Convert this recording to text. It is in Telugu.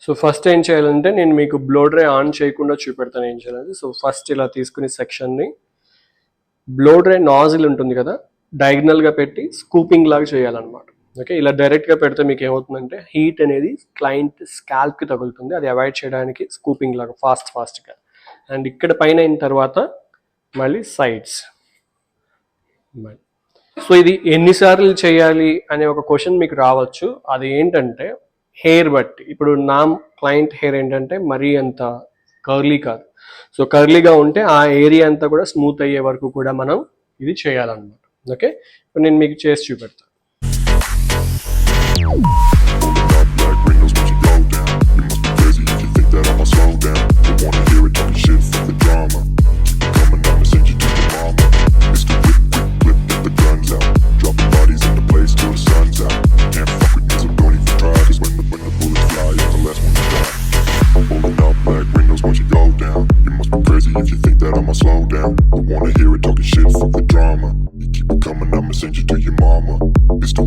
సో ఫస్ట్ ఏం చేయాలంటే నేను మీకు బ్లో డ్రై ఆన్ చేయకుండా చూపెడతాను ఏం చేయాలంటే. సో ఫస్ట్ ఇలా తీసుకునే సెక్షన్ని బ్లో డ్రై నాజిల్ ఉంటుంది కదా, డయాగ్నల్గా పెట్టి స్కూపింగ్ లాగా చేయాలన్నమాట. ఓకే, ఇలా డైరెక్ట్గా పెడితే మీకు ఏమవుతుందంటే హీట్ అనేది క్లయింట్ స్కాల్ప్కి తగులుతుంది. అది అవాయిడ్ చేయడానికి స్కూపింగ్ లాగా ఫాస్ట్గా. అండ్ ఇక్కడ పైన అయిన తర్వాత మళ్ళీ సైడ్స్. సో ఇది ఎన్నిసార్లు చేయాలి అనే ఒక క్వశ్చన్ మీకు రావచ్చు. అది ఏంటంటే హెయిర్ బట్టి. ఇప్పుడు నా క్లయింట్ హెయిర్ ఏంటంటే మరీ అంత కర్లీ కాదు. సో కర్లీగా ఉంటే ఆ ఏరియా అంతా కూడా స్మూత్ అయ్యే వరకు కూడా మనం ఇది చేయాలన్నమాట. ఓకే, ఇప్పుడు నేను మీకు చేసి చూపెడతాను. If you think that I'ma slow down, I wanna hear it talking shit, fuck the drama. You keep it coming, I'ma send you to your mama. It's the